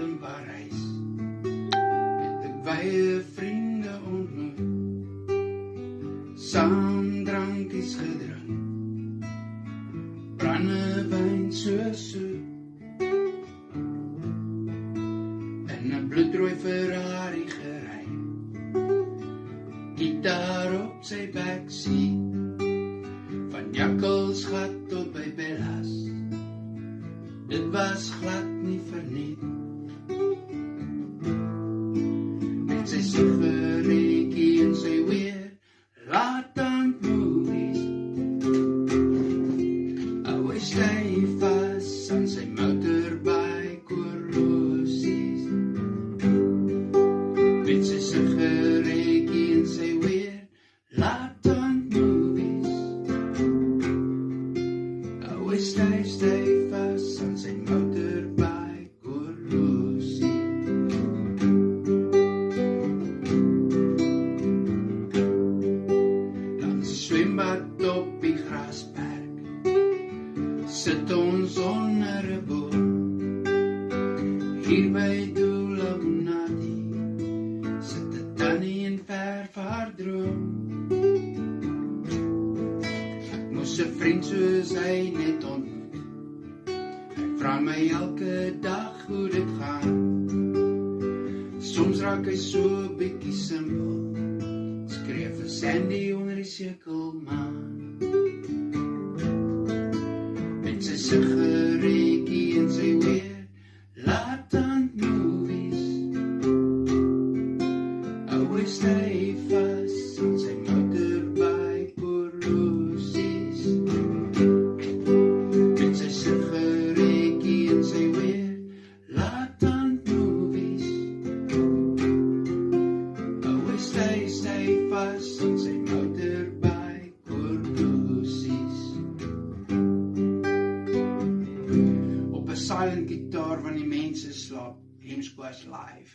in Parijs, het ek baie vriende ontmoet, saam drankies gedrink, brandewyn so soet, in 'n bloedrooi Ferrari gery, gitaar op sy backseat, van Jakkalsgat tot by Bellas, dit was glad nie verniet. Met sy sigaretjie en sy weer, laat aan movies, hy stay vas aan sy motorbike horlosies. Met sy sigaretjie en sy weer, laat aan movies, hy stay vas aan sy motorbike horlosie. Langs die swembad op die grasperk, sit ons onder 'n boom, hier by Dulagunati, sit 'n tannie en verf haar droom. Ek moes 'n vriend soos hy net ontmoet, hy vra my elke dag hoe dit gaan, soms raak hy so bietjie simpel, skreef 'n Sandy onder die sirkelmaan. Met sy sigaretjie en sy weer, laat aan movies, hy stay vas aan sy motorbike horlosies. Met sy sigaretjie en sy weer, laat aan movies, hy stay vas aan sy motorbike horlosies. Op 'n silent gitaar van die mense slaap, Hemsquash live.